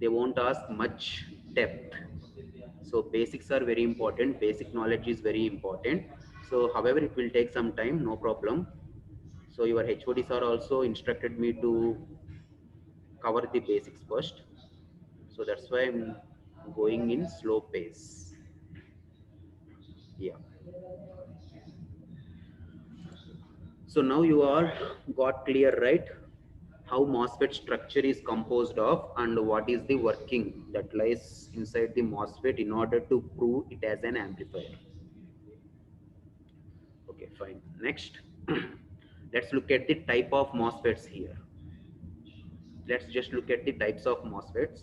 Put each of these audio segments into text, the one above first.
they won't ask much depth. So basics are very important. Basic knowledge is very important. So however, it will take some time, no problem. So your HODs are also instructed me to cover the basics first. So that's why I'm going in slow pace. Yeah. So now you are got clear, right? How MOSFET structure is composed of and what is the working that lies inside the MOSFET in order to prove it as an amplifier. Okay, fine. Next, let's look at the type of MOSFETs here. Let's just look at the types of MOSFETs.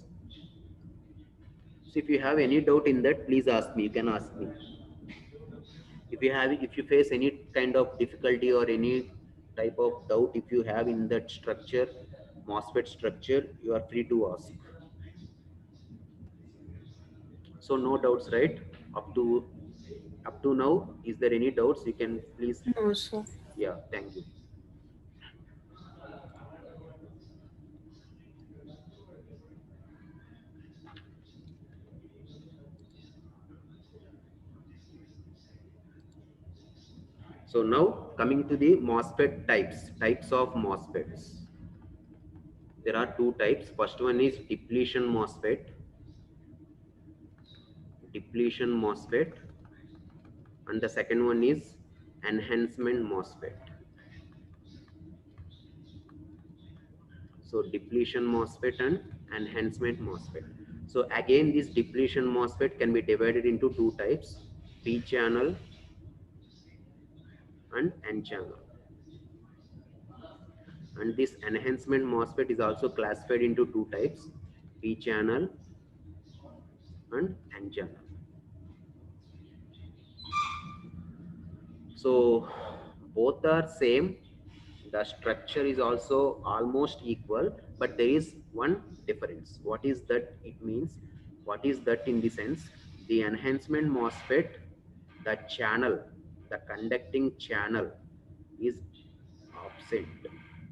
So if you have any doubt in that, please ask me. You can ask me. If you face any kind of difficulty or any type of doubt, if you have in that structure, MOSFET structure, you are free to ask. So no doubts, right? Up to now, is there any doubts? You can please. No, sir. Yeah, thank you. So now coming to the MOSFET types of MOSFETs. There are two types. First one is depletion MOSFET, and the second one is enhancement MOSFET. So depletion MOSFET and enhancement MOSFET. So again, this depletion MOSFET can be divided into two types: P channel and N channel. And this enhancement MOSFET is also classified into two types: P channel and N channel. So both are same. The structure is also almost equal, but there is one difference. What is that? It means, what is that in the sense? The enhancement MOSFET, the channel, the conducting channel is absent.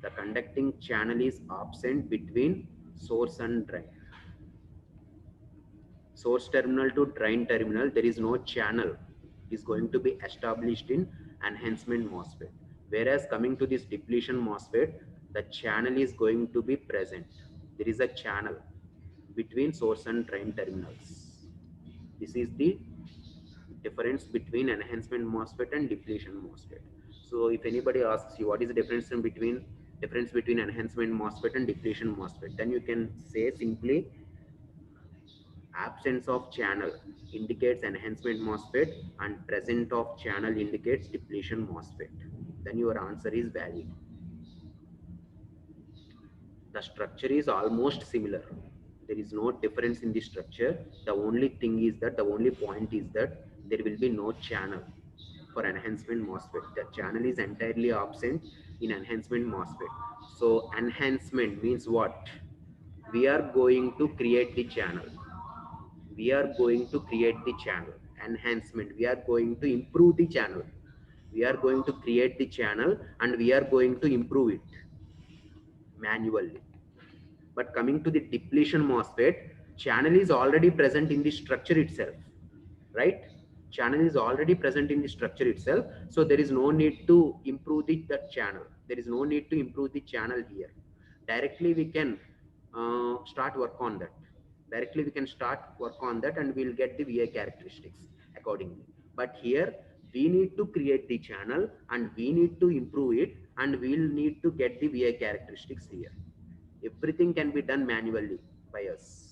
The conducting channel is absent between source and drain. Source terminal to drain terminal, there is no channel is going to be established in enhancement MOSFET. Whereas coming to this depletion MOSFET, the channel is going to be present. There is a channel between source and drain terminals. This is the difference between enhancement MOSFET and depletion MOSFET. So if anybody asks you what is the difference between enhancement MOSFET and depletion MOSFET, then you can say simply absence of channel indicates enhancement MOSFET and presence of channel indicates depletion MOSFET. Then your answer is valid. The structure is almost similar. There is no difference in the structure. The only thing is that, the only point is that there will be no channel for enhancement MOSFET. The channel is entirely absent in enhancement MOSFET. So enhancement means what? We are going to create the channel. We are going to create the channel. Enhancement, we are going to improve the channel. We are going to create the channel and we are going to improve it manually. But coming to the depletion MOSFET, channel is already present in the structure itself, right? Channel is already present in the structure itself, so there is no need to improve that channel. There is no need to improve the channel here. Directly we can start work on that. Directly we can start work on that and we'll get the VI characteristics accordingly. But here we need to create the channel and we need to improve it and we'll need to get the VI characteristics here. Everything can be done manually by us.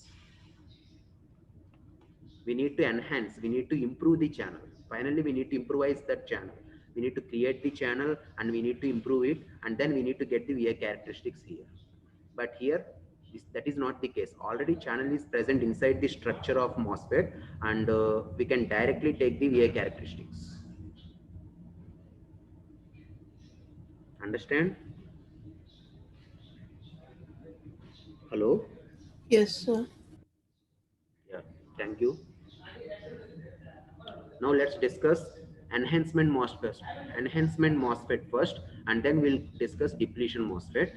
We need to enhance, we need to improve the channel. Finally, we need to improvise that channel. We need to create the channel and we need to improve it, and then we need to get the VI characteristics here. But here, that is not the case. Already channel is present inside the structure of MOSFET, and we can directly take the VI characteristics. Understand? Hello? Yes, sir. Yeah, thank you. Now let's discuss enhancement MOSFET. Enhancement MOSFET first, and then we'll discuss depletion MOSFET.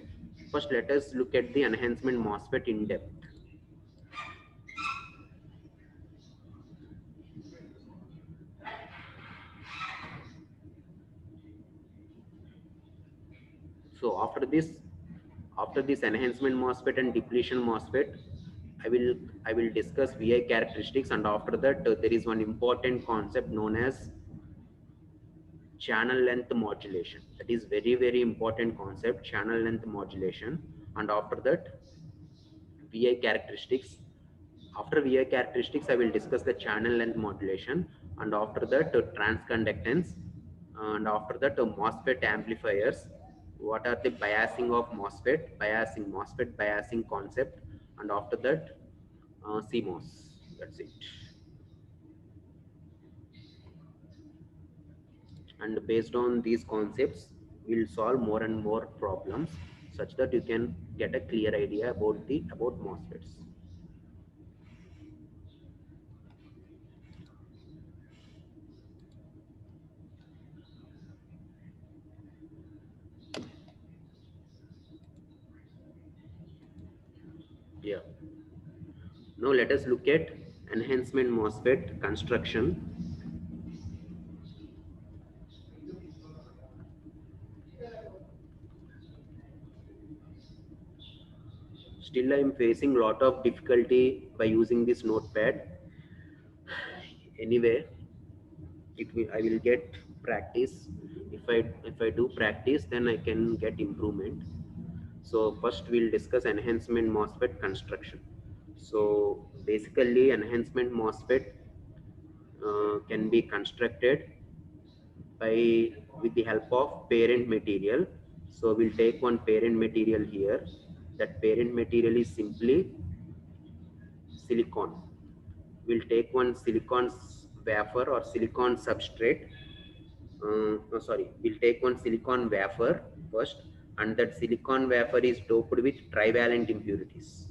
First, let us look at the enhancement MOSFET in depth. So after this enhancement MOSFET and depletion MOSFET, I will discuss VI characteristics, and after that there is one important concept known as channel length modulation. That is very important concept, channel length modulation. And after that VI characteristics. After VI characteristics, I will discuss the channel length modulation, and after that transconductance, and after that MOSFET amplifiers. What are the biasing of MOSFET biasing concept, and after that CMOS. That's it. And based on these concepts, we'll solve more and more problems such that you can get a clear idea about MOSFETs. Yeah. Now let us look at enhancement MOSFET construction. Still I am facing lot of difficulty by using this notepad. Anyway, I will get practice. If I do practice, then I can get improvement. So first we'll discuss enhancement MOSFET construction. So basically enhancement MOSFET can be constructed by with the help of parent material. So we'll take one parent material here. That parent material is simply silicon. We'll take one silicon wafer or silicon substrate. We'll take one silicon wafer first, and that silicon wafer is doped with trivalent impurities.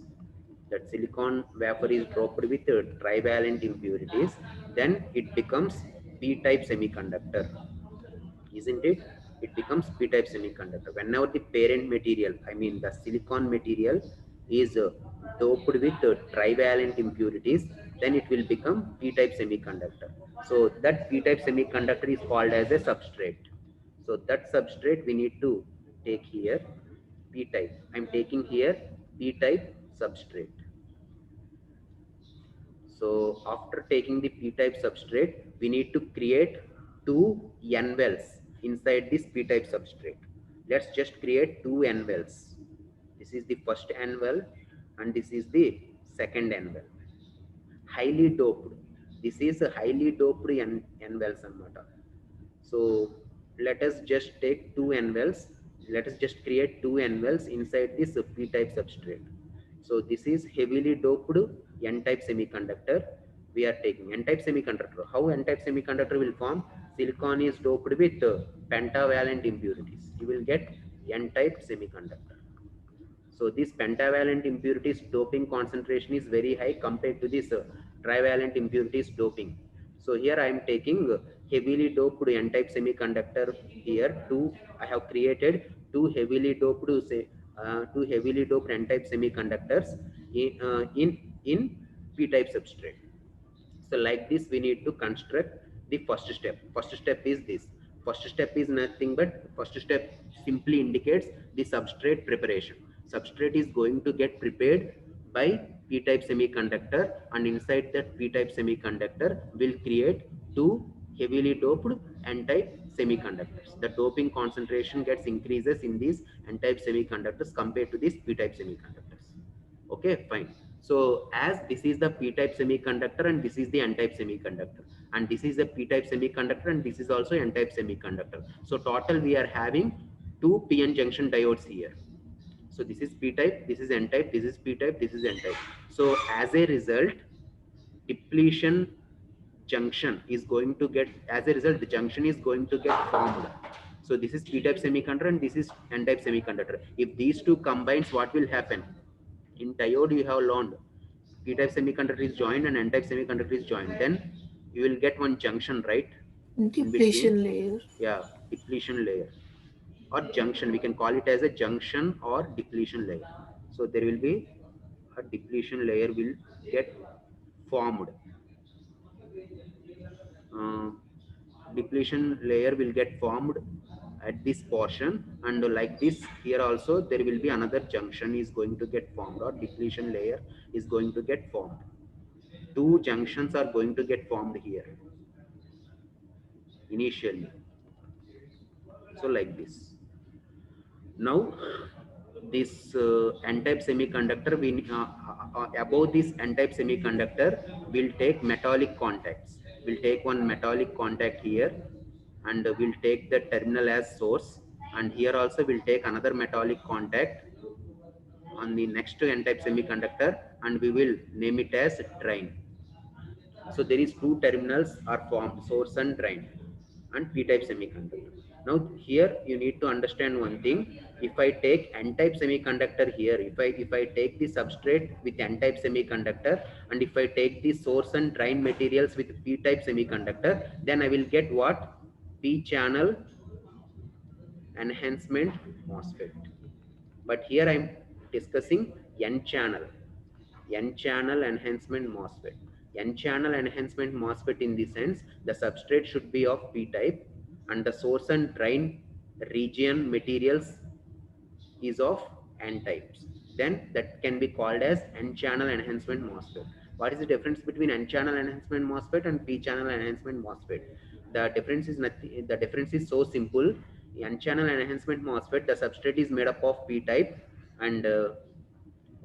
That silicon wafer is doped with trivalent impurities. Then it becomes p-type semiconductor, isn't it? It becomes p-type semiconductor whenever the parent material, I mean the silicon material, is doped with trivalent impurities. Then it will become p-type semiconductor. So that p-type semiconductor is called as a substrate. So that substrate we need to take here p-type. I'm taking here p-type substrate. So after taking the p-type substrate, we need to create two n-wells inside this p-type substrate. Let's just create two n-wells. This is the first n-well and this is the second n-well. Highly doped. This is a highly doped n-wells anamata. So let us just take two n-wells. Let us just create two n-wells inside this p-type substrate. So this is heavily doped n-type semiconductor. We are taking n-type semiconductor. How n-type semiconductor will form? Silicon is doped with pentavalent impurities. You will get n-type semiconductor. So this pentavalent impurities doping concentration is very high compared to this trivalent impurities doping. So here I am taking heavily doped n-type semiconductor here. I have created two heavily doped n-type semiconductors in p-type substrate. So like this, we need to construct the first step. First step is this. First step is nothing but first step simply indicates the substrate preparation. Substrate is going to get prepared by p-type semiconductor, and inside that p-type semiconductor will create two heavily doped n-type semiconductors. The doping concentration gets increases in these n-type semiconductors compared to these p-type semiconductors. Okay, fine. So as this is the p-type semiconductor and this is the n-type semiconductor, and this is the p-type semiconductor and this is also n-type semiconductor. So total we are having two p-n junction diodes here. So this is p-type, this is n-type, this is p-type, this is n-type. So as a result, depletion junction is going to get, as a result, the junction is going to get formed. So this is p-type semiconductor and this is n-type semiconductor. If these two combines, what will happen? In diode, you have learned p-type semiconductor is joined and n-type semiconductor is joined. Then you will get one junction, right? In between. Depletion layer. Yeah, depletion layer or junction. We can call it as a junction or depletion layer. So there will be a depletion layer will get formed. Uh, Depletion layer will get formed at this portion, and like this here also there will be another junction is going to get formed, or depletion layer is going to get formed. Two junctions are going to get formed here initially. So like this. Now this n-type semiconductor, we above this n-type semiconductor will take metallic contacts. We'll take one metallic contact here, and we'll take the terminal as source, and here also we'll take another metallic contact on the next n-type semiconductor, and we will name it as drain. So there is two terminals are formed, source and drain, and p-type semiconductor. Now here you need to understand one thing. If I take n-type semiconductor here, if I take the substrate with n-type semiconductor, and if I take the source and drain materials with p-type semiconductor, then I will get what? P-channel enhancement MOSFET. But here I am discussing n-channel enhancement MOSFET. N-channel enhancement MOSFET, in the sense the substrate should be of p-type and the source and drain region materials is of n-types. Then that can be called as n-channel enhancement MOSFET. What is the difference between n-channel enhancement MOSFET and p-channel enhancement MOSFET? The difference is nothing. The difference is so simple. N-channel enhancement MOSFET, the substrate is made up of p-type, and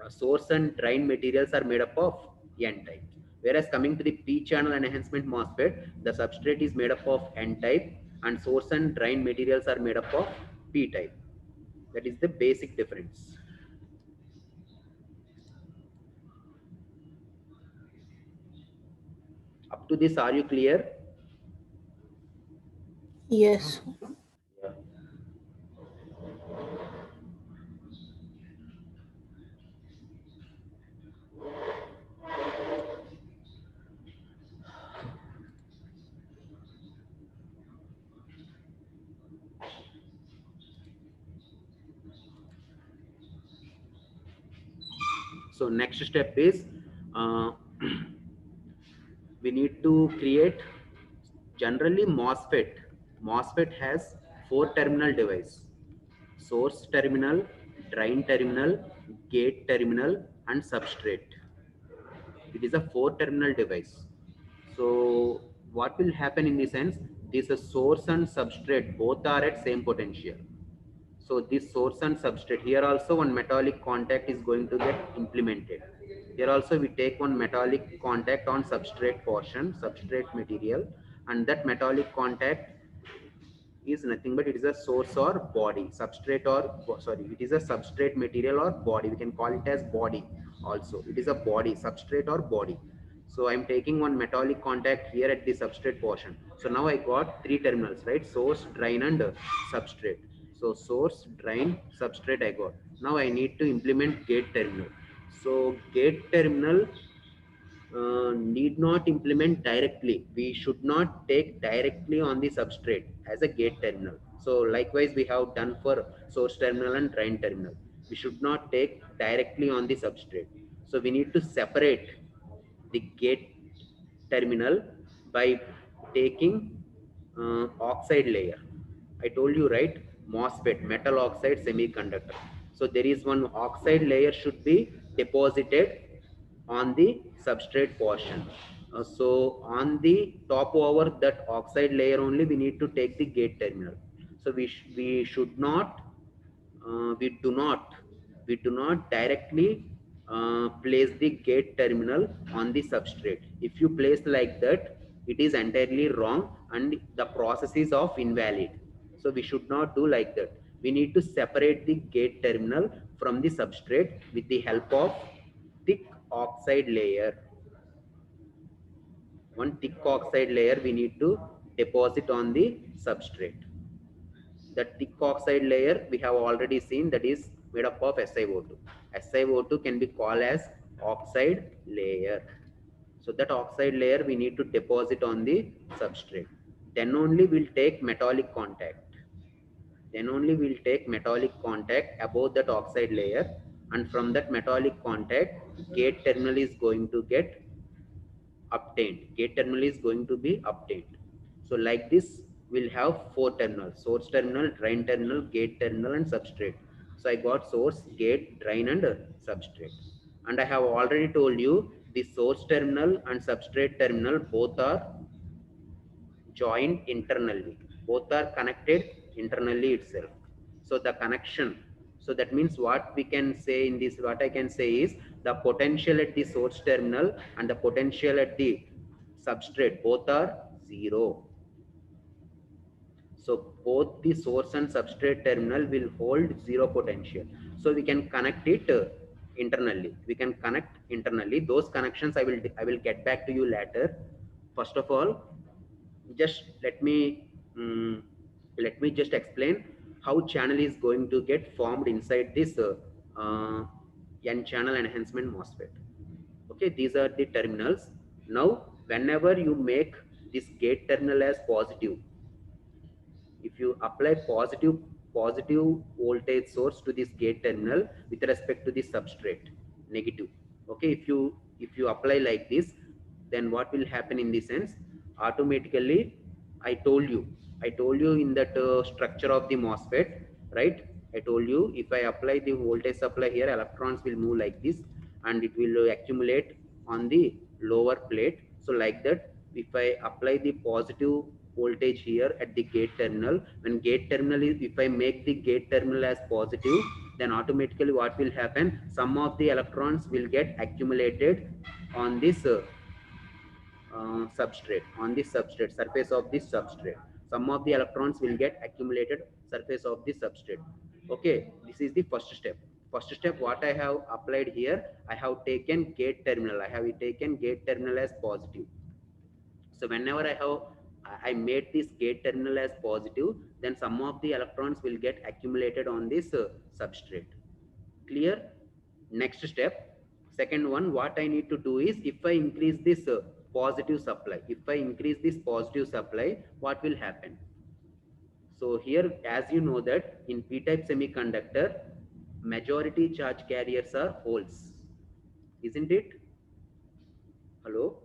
source and drain materials are made up of n-type. Whereas coming to the p-channel enhancement MOSFET, the substrate is made up of n-type and source and drain materials are made up of p-type. That is the basic difference. Up to this, are you clear? Yes. Yeah. So next step is uh, we need to create generally MOSFET. MOSFET has 4-terminal device: source terminal, drain terminal, gate terminal, and substrate. It is a 4-terminal device. So what will happen in the sense, this source and substrate both are at same potential. So this source and substrate, here also one metallic contact is going to get implemented. Here also we take one metallic contact on substrate portion, substrate material, and that metallic contact is nothing but it is a source or body, substrate or sorry, it is a substrate material or body. We can call it as body also. It is a body, substrate or body. So I'm taking one metallic contact here at the substrate portion. So now I got 3 terminals, right? Source, drain, and substrate. So source, drain, substrate I got. Now I need to implement gate terminal. So gate terminal need not implement directly. We should not take directly on the substrate as a gate terminal. So likewise we have done for source terminal and drain terminal. We should not take directly on the substrate. So we need to separate the gate terminal by taking oxide layer. I told you, right? MOSFET, metal oxide semiconductor. So there is one oxide layer should be deposited on the substrate portion. So on the top over that oxide layer only we need to take the gate terminal. So we should not we do not directly place the gate terminal on the substrate. If you place like that, it is entirely wrong and the process is of invalid. So we should not do like that. We need to separate the gate terminal from the substrate with the help of thick oxide layer. One thick oxide layer we need to deposit on the substrate. That thick oxide layer we have already seen, that is made up of SiO2. SiO2 can be called as oxide layer. So that oxide layer we need to deposit on the substrate. Then only we'll take metallic contact. Then only we'll take metallic contact above that oxide layer, and from that metallic contact, gate terminal is going to get obtained. Gate terminal is going to be obtained. So like this, will have four terminals: source terminal, drain terminal, gate terminal, and substrate. So I got source, gate, drain, and substrate. And I have already told you the source terminal and substrate terminal both are joined internally. Both are connected internally itself. So the connection, so that means what we can say in this, what I can say is the potential at the source terminal and the potential at the substrate both are zero. So both the source and substrate terminal will hold zero potential. So we can connect it internally. We can connect internally. Those connections I will get back to you later. First of all, just um, let me just explain how channel is going to get formed inside this uh, N channel enhancement MOSFET. Okay, these are the terminals. Now, whenever you make this gate terminal as positive, if you apply positive voltage source to this gate terminal with respect to the substrate negative, okay, if you apply like this, then what will happen in this sense? Automatically, I told you in that structure of the MOSFET, right? I told you if I apply the voltage supply here, electrons will move like this and it will accumulate on the lower plate. So like that, if I apply the positive voltage here at the gate terminal, when gate terminal is, if I make the gate terminal as positive, then automatically what will happen? Some of the electrons will get accumulated on this substrate, on this substrate, surface of this substrate. Some of the electrons will get accumulated surface of the substrate. Okay, this is the first step. First step, what I have applied here, I have taken gate terminal, I have taken gate terminal as positive. So whenever I made this gate terminal as positive, then some of the electrons will get accumulated on this substrate. Clear? Next step, second one, what I need to do is, if I increase this positive supply, if I increase this positive supply, what will happen? So here, as you know that in p-type semiconductor, majority charge carriers are holes, isn't it? Hello?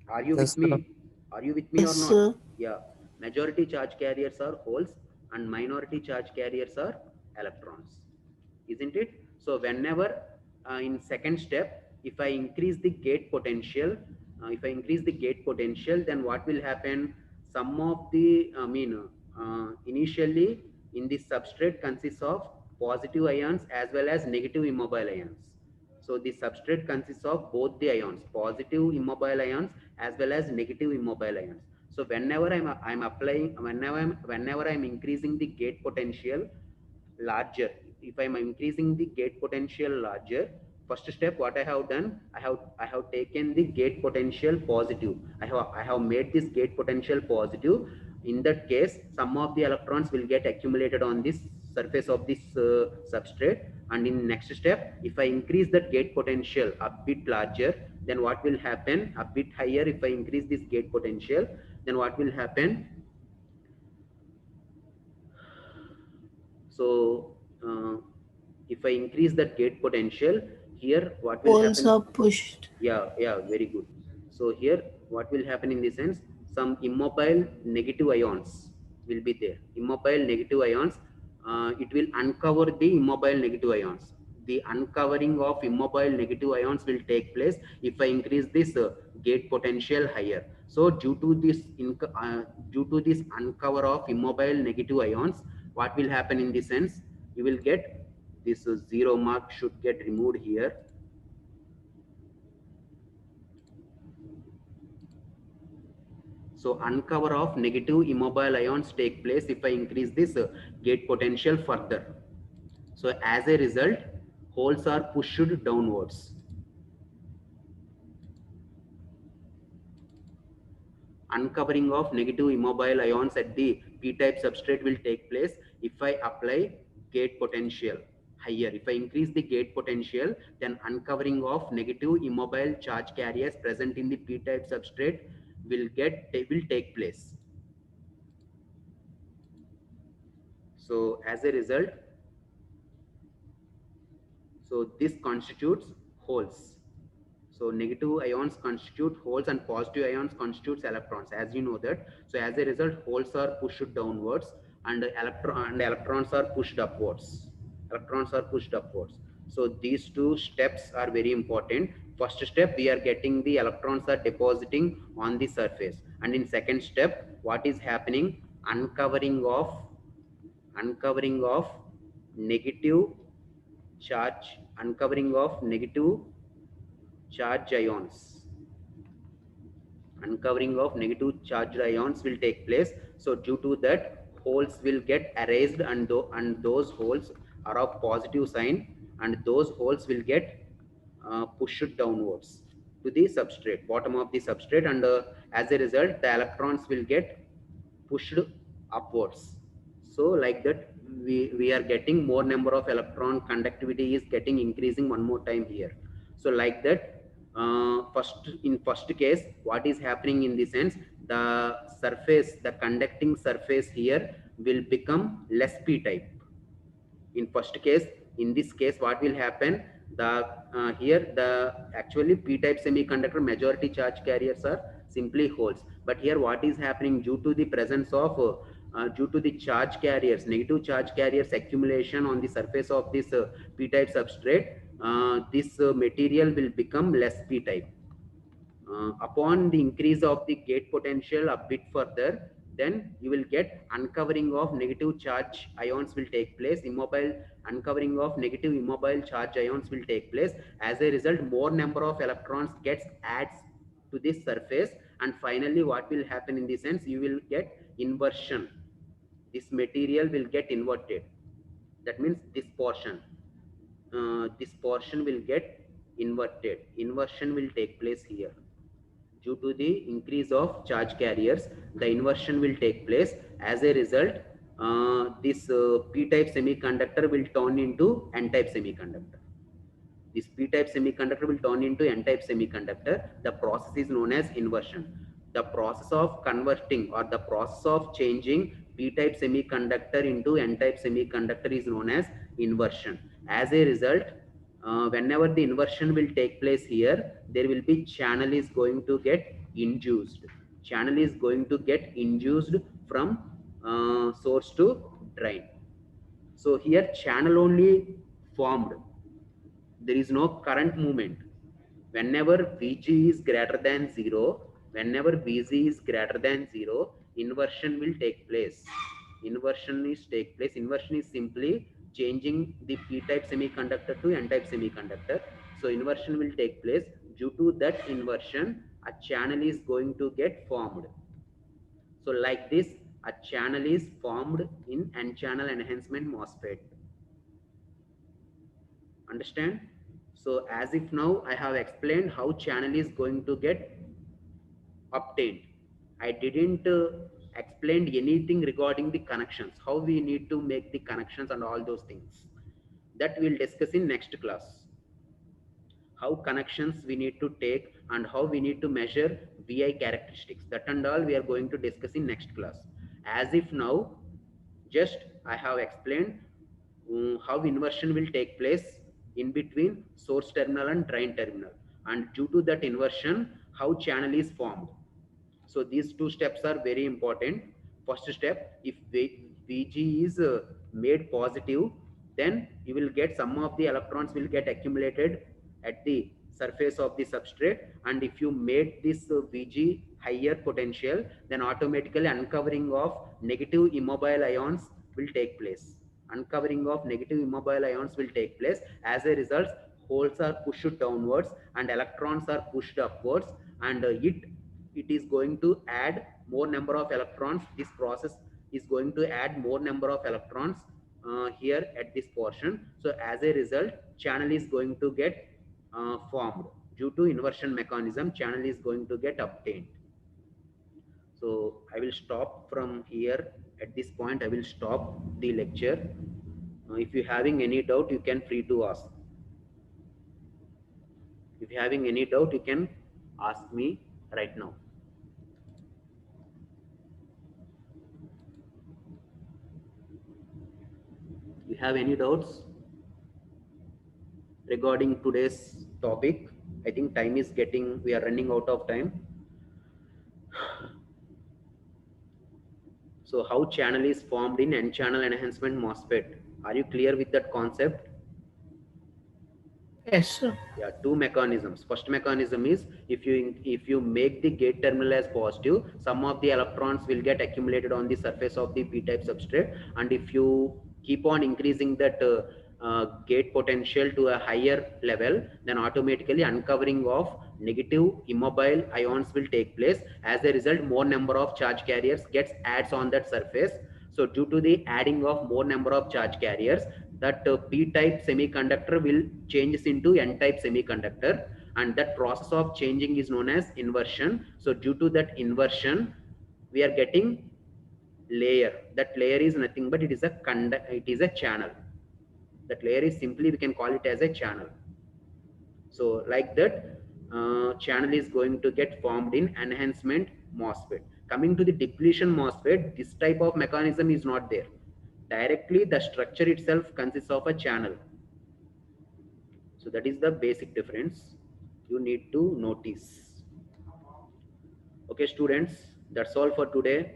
Are you with Yes, sir. me? Are you with me or Yes, not? sir. Yeah. Majority charge carriers are holes and minority charge carriers are electrons. Isn't it? So whenever in second step, if I increase the gate potential, then what will happen? Some of the, initially in the substrate consists of positive ions as well as negative immobile ions. So the substrate consists of both the ions, positive immobile ions as well as negative immobile ions. So whenever I'm increasing the gate potential larger, if I'm increasing the gate potential larger, first step what I have done, I have taken the gate potential positive. I have made this gate potential positive. In that case, some of the electrons will get accumulated on this surface of this substrate. And in next step, if I increase that gate potential a bit larger, then what will happen? A bit higher, if I increase this gate potential, then what will happen? So if I increase that gate potential here, what will Holes happen? are pushed. Yeah, yeah, very good. So here, what will happen in this sense? Some immobile negative ions will be there. Immobile negative ions, it will uncover the immobile negative ions. The uncovering of immobile negative ions will take place if I increase this gate potential higher. So due to this uncover of immobile negative ions, what will happen in this sense? You will get this zero mark should get removed here. So uncover of negative immobile ions take place if I increase this gate potential further. So as a result, holes are pushed downwards. Uncovering of negative immobile ions at the p-type substrate will take place if I apply gate potential higher. If I increase the gate potential, then uncovering of negative immobile charge carriers present in the p-type substrate will take place. So as a result, so this constitutes holes. So negative ions constitute holes and positive ions constitutes electrons, as you know that. So as a result, holes are pushed downwards and electrons are pushed upwards. Electrons are pushed upwards. So these two steps are very important. First step, we are getting the electrons are depositing on the surface, and in second step, what is happening? Uncovering of negative charge, uncovering of negative charge ions, uncovering of negative charged ions will take place. So due to that, holes will get erased, and those holes are of positive sign, and those holes will get pushed downwards to the substrate, bottom of the substrate, and as a result the electrons will get pushed upwards. So like that, we are getting more number of electron conductivity is getting increasing one more time here. So like that, first case, what is happening in the sense, the surface, the conducting surface here will become less p type. In first case, in this case, what will happen, the here the actually p type semiconductor majority charge carriers are simply holes, but here what is happening, due to the presence of due to the charge carriers, negative charge carriers accumulation on the surface of this p type substrate, this material will become less p type. Upon the increase of the gate potential a bit further, then you will get uncovering of negative charge ions will take place, immobile uncovering of negative immobile charge ions will take place. As a result, more number of electrons gets adds to this surface, and finally what will happen in this sense, you will get inversion. This material will get inverted. That means this portion will get inverted. Inversion will take place here. Due to the increase of charge carriers, the inversion will take place. As a result, this p-type semiconductor will turn into n-type semiconductor. This p-type semiconductor will turn into n-type semiconductor. The process is known as inversion. The process of converting, or the process of changing p-type semiconductor into n-type semiconductor is known as inversion. As a result, whenever the inversion will take place here, there will be channel is going to get induced. Channel is going to get induced from source to drain. So here channel only formed. There is no current movement. Whenever Vg is greater than 0, whenever Vg is greater than 0, inversion will take place. Inversion is simply changing the p-type semiconductor to n-type semiconductor. So inversion will take place. Due to that inversion, a channel is going to get formed. So like this, a channel is formed in n-channel enhancement MOSFET. Understand? So as if now I have explained how channel is going to get obtained. I didn't explain anything regarding the connections, how we need to make the connections and all those things. That we'll discuss in next class. How connections we need to take and how we need to measure VI characteristics. That and all we are going to discuss in next class. As if now, just I have explained how inversion will take place in between source terminal and drain terminal, and due to that inversion, how channel is formed. So these two steps are very important. First step, if Vg is made positive, then you will get some of the electrons will get accumulated at the surface of the substrate, and if you made this Vg higher potential, then automatically uncovering of negative immobile ions will take place. Uncovering of negative immobile ions will take place. As a result, holes are pushed downwards and electrons are pushed upwards, and it is going to add more number of electrons. This process is going to add more number of electrons here at this portion. So as a result, channel is going to get formed. Due to inversion mechanism, channel is going to get obtained. So I will stop from here. At this point, I will stop the lecture. If you having any doubt, you can free to ask. If you having any doubt, you can ask me right now. You have any doubts regarding today's topic? I think time is getting, we are running out of time. So how channel is formed in N-channel enhancement MOSFET? Are you clear with that concept? Yes, sir. Yeah, two mechanisms. First mechanism is if you make the gate terminal as positive, some of the electrons will get accumulated on the surface of the p-type substrate, and if you keep on increasing that gate potential to a higher level, then automatically uncovering of negative immobile ions will take place. As a result, more number of charge carriers gets adds on that surface. So due to the adding of more number of charge carriers, that p-type semiconductor will changes into n-type semiconductor, and that process of changing is known as inversion. So due to that inversion, we are getting layer. That layer is nothing but it is a channel. That layer is simply, we can call it as a channel. So like that, channel is going to get formed in enhancement MOSFET. Coming to the depletion MOSFET, this type of mechanism is not there. Directly the structure itself consists of a channel. So that is the basic difference you need to notice. Okay students, that's all for today.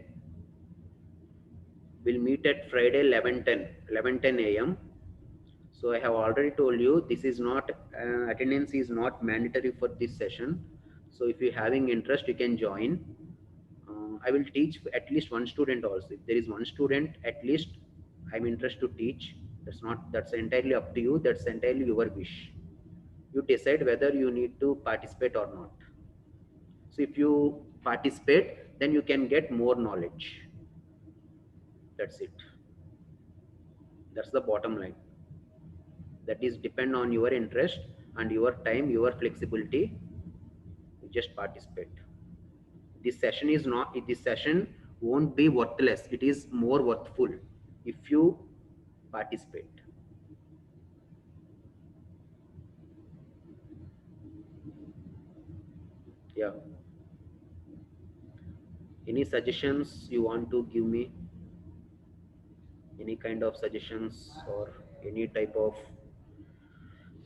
We'll meet at Friday 11:10 a.m. So I have already told you, this is not attendance is not mandatory for this session. So if you're having interest, you can join. I will teach at least one student also. If there is one student at least, I'm interested to teach. That's entirely up to you. That's entirely your wish. You decide whether you need to participate or not. So if you participate, then you can get more knowledge. That's it. That's the bottom line. That is depend on your interest and your time, your flexibility. You just participate. This session won't be worthless. It is more worthful if you participate. Yeah. Any suggestions you want to give me? Any kind of suggestions or any type of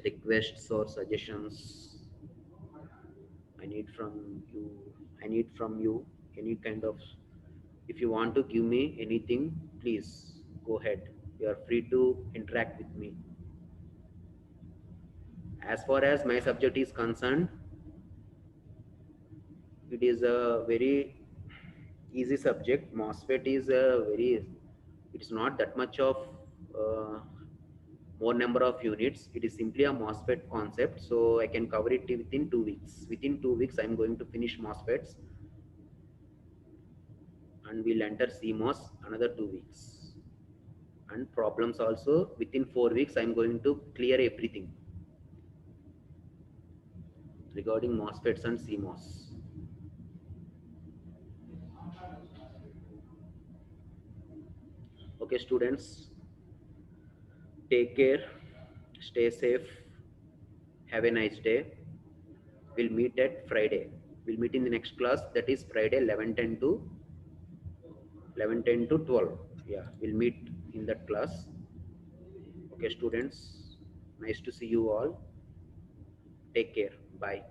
requests or suggestions I need from you? I need from you any kind of, if you want to give me anything, please go ahead. You are free to interact with me. As far as my subject is concerned, it is a very easy subject. MOSFET is a very, it's not that much of uh, more number of units. It is simply a MOSFET concept. So I can cover it within 2 weeks. Within 2 weeks, I'm going to finish MOSFETs, and we'll enter CMOS another 2 weeks. And problems also within 4 weeks, I'm going to clear everything regarding MOSFETs and CMOS. Okay, students, take care, stay safe, have a nice day. We'll meet at Friday. We'll meet in the next class, that is Friday 11:10 to 12. Yeah, we'll meet in that class. Okay, students, nice to see you all. Take care. Bye.